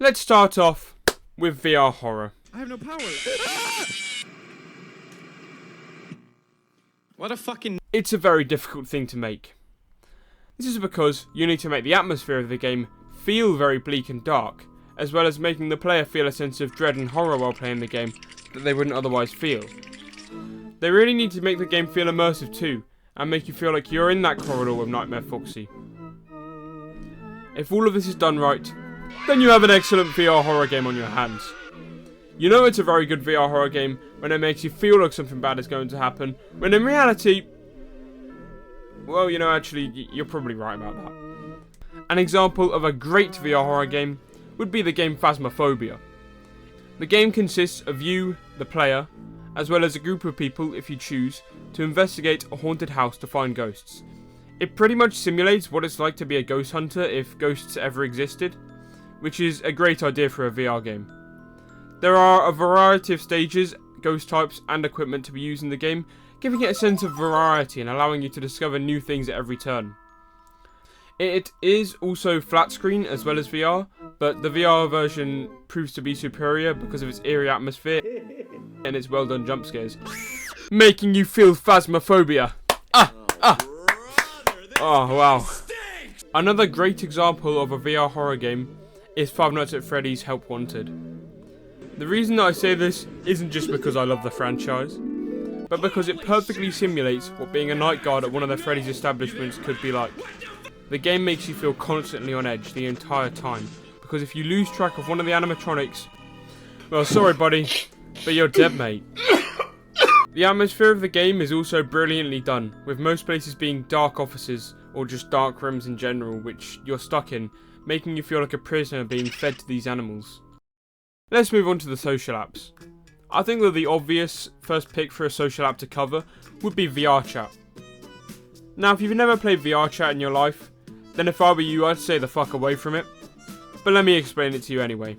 Let's start off with VR horror. I have no power. What a fucking... It's a very difficult thing to make. This is because you need to make the atmosphere of the game feel very bleak and dark, as well as making the player feel a sense of dread and horror while playing the game that they wouldn't otherwise feel. They really need to make the game feel immersive too, and make you feel like you're in that corridor with Nightmare Foxy. If all of this is done right, then you have an excellent VR horror game on your hands. You know it's a very good VR horror game when it makes you feel like something bad is going to happen, when in reality, well, you know, actually, you're probably right about that. An example of a great VR horror game would be the game Phasmophobia. The game consists of you, the player, as well as a group of people, if you choose, to investigate a haunted house to find ghosts. It pretty much simulates what it's like to be a ghost hunter if ghosts ever existed, which is a great idea for a VR game. There are a variety of stages, ghost types, and equipment to be used in the game, giving it a sense of variety and allowing you to discover new things at every turn. It is also flat screen as well as VR, but the VR version proves to be superior because of its eerie atmosphere and its well done jump scares, making you feel phasmophobia. Oh wow. Another great example of a VR horror game is Five Nights at Freddy's Help Wanted. The reason that I say this isn't just because I love the franchise, but because it perfectly simulates what being a night guard at one of the Freddy's establishments could be like. The game makes you feel constantly on edge the entire time, because if you lose track of one of the animatronics, well, sorry buddy, but you're dead, mate. The atmosphere of the game is also brilliantly done, with most places being dark offices or just dark rooms in general, which you're stuck in, making you feel like a prisoner being fed to these animals. Let's move on to the social apps. I think that the obvious first pick for a social app to cover would be VRChat. Now, if you've never played VRChat in your life, then if I were you, I'd stay the fuck away from it. But let me explain it to you anyway.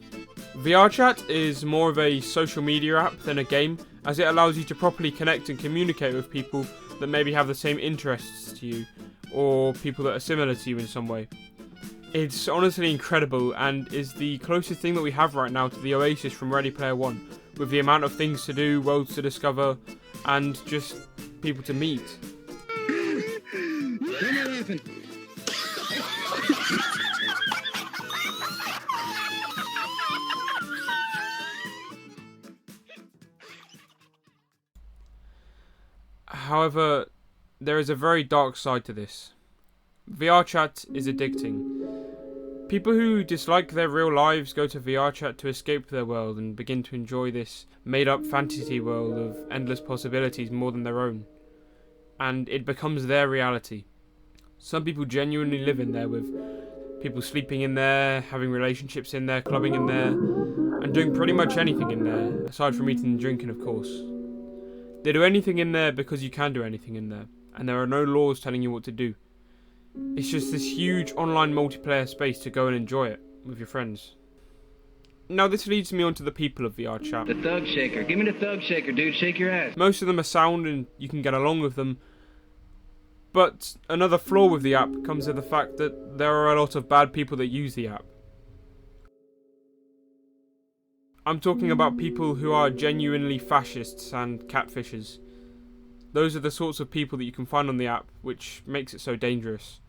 VRChat is more of a social media app than a game, as it allows you to properly connect and communicate with people that maybe have the same interests to you, or people that are similar to you in some way. It's honestly incredible and is the closest thing that we have right now to the Oasis from Ready Player One, with the amount of things to do, worlds to discover, and just people to meet. However, there is a very dark side to this. VRChat is addicting. People who dislike their real lives go to VRChat to escape their world and begin to enjoy this made-up fantasy world of endless possibilities more than their own. And it becomes their reality. Some people genuinely live in there, with people sleeping in there, having relationships in there, clubbing in there, and doing pretty much anything in there, aside from eating and drinking, of course. They do anything in there because you can do anything in there, and there are no laws telling you what to do. It's just this huge online multiplayer space to go and enjoy it with your friends. Now this leads me on to the people of VRChat. The thug shaker. Give me the thug shaker, dude. Shake your ass. Most of them are sound and you can get along with them. But another flaw with the app comes to the fact that there are a lot of bad people that use the app. I'm talking about people who are genuinely fascists and catfishers. Those are the sorts of people that you can find on the app, which makes it so dangerous.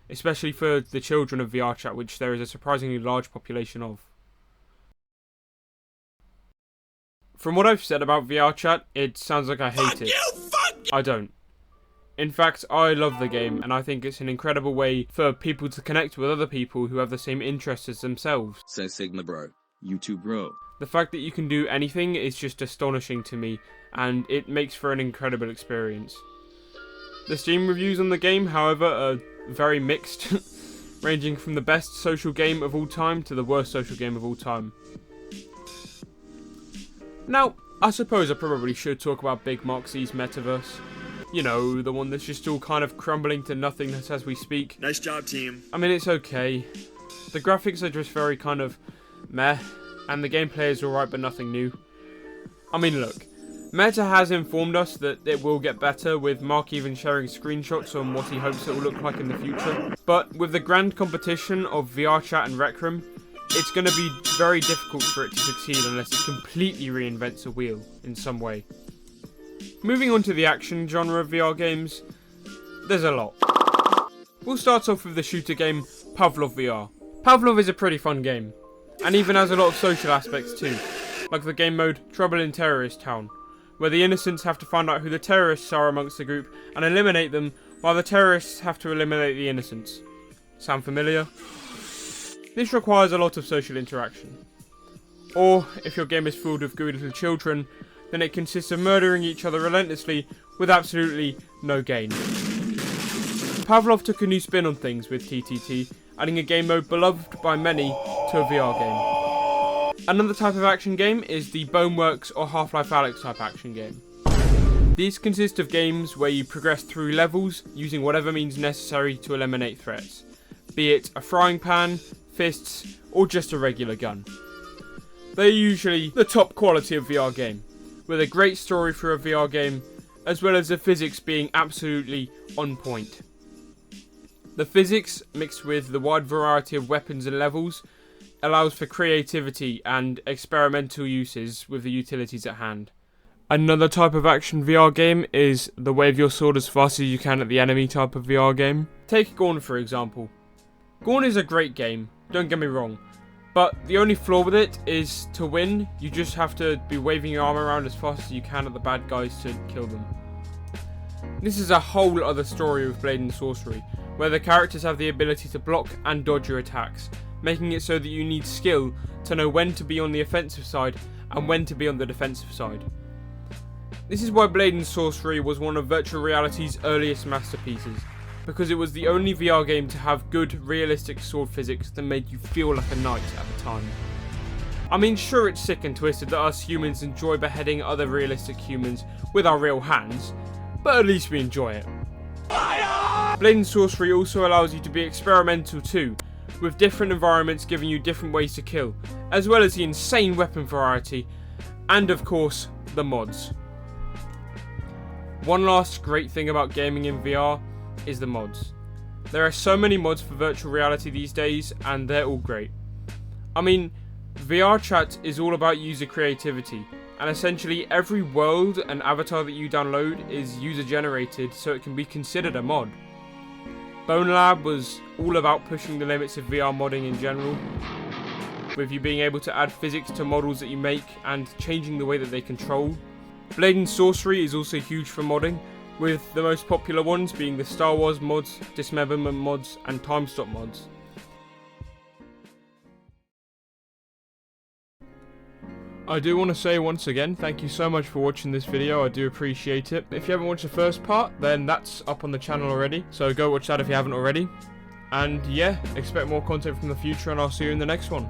Especially for the children of VRChat, which there is a surprisingly large population of. From what I've said about VRChat, it sounds like I hate it. I don't. In fact, I love the game, and I think it's an incredible way for people to connect with other people who have the same interests as themselves. Say Sigma bro. You too bro. The fact that you can do anything is just astonishing to me, and it makes for an incredible experience. The Steam reviews on the game, however, are very mixed, ranging from the best social game of all time to the worst social game of all time. Now, I suppose I probably should talk about Big Moxie's metaverse. You know, the one that's just all kind of crumbling to nothingness as we speak. Nice job, team. I mean, it's okay. The graphics are just very kind of meh, and the gameplay is alright but nothing new. I mean, look, Meta has informed us that it will get better, with Mark even sharing screenshots on what he hopes it will look like in the future. But with the grand competition of VRChat and Rec Room, it's going to be very difficult for it to succeed unless it completely reinvents the wheel in some way. Moving on to the action genre of VR games, there's a lot. We'll start off with the shooter game Pavlov VR. Pavlov is a pretty fun game, and even has a lot of social aspects too, like the game mode Trouble in Terrorist Town, where the innocents have to find out who the terrorists are amongst the group and eliminate them, while the terrorists have to eliminate the innocents. Sound familiar? This requires a lot of social interaction. Or, if your game is filled with gooey little children, then it consists of murdering each other relentlessly with absolutely no gain. Pavlov took a new spin on things with TTT, adding a game mode beloved by many to a VR game. Another type of action game is the Boneworks or Half-Life Alyx type action game. These consist of games where you progress through levels using whatever means necessary to eliminate threats, be it a frying pan, fists, or just a regular gun. They're usually the top quality of VR game, with a great story for a VR game, as well as the physics being absolutely on point. The physics, mixed with the wide variety of weapons and levels, allows for creativity and experimental uses with the utilities at hand. Another type of action VR game is the wave your sword as fast as you can at the enemy type of VR game. Take Gorn for example. Gorn is a great game, don't get me wrong, but the only flaw with it is to win, you just have to be waving your arm around as fast as you can at the bad guys to kill them. This is a whole other story with Blade and Sorcery, where the characters have the ability to block and dodge your attacks, making it so that you need skill to know when to be on the offensive side and when to be on the defensive side. This is why Blade and Sorcery was one of virtual reality's earliest masterpieces, because it was the only VR game to have good, realistic sword physics that made you feel like a knight at the time. I mean, sure, it's sick and twisted that us humans enjoy beheading other realistic humans with our real hands, but at least we enjoy it. Blade and Sorcery also allows you to be experimental too, with different environments giving you different ways to kill, as well as the insane weapon variety, and of course, the mods. One last great thing about gaming in VR is the mods. There are so many mods for virtual reality these days, and they're all great. I mean, VR chat is all about user creativity, and essentially every world and avatar that you download is user generated, so it can be considered a mod. Bone Lab was all about pushing the limits of VR modding in general, with you being able to add physics to models that you make and changing the way that they control. Blade and Sorcery is also huge for modding, with the most popular ones being the Star Wars mods, Dismemberment mods, and Time Stop mods. I do want to say once again, thank you so much for watching this video, I do appreciate it. If you haven't watched the first part, then that's up on the channel already, so go watch that if you haven't already. And yeah, expect more content from the future, and I'll see you in the next one.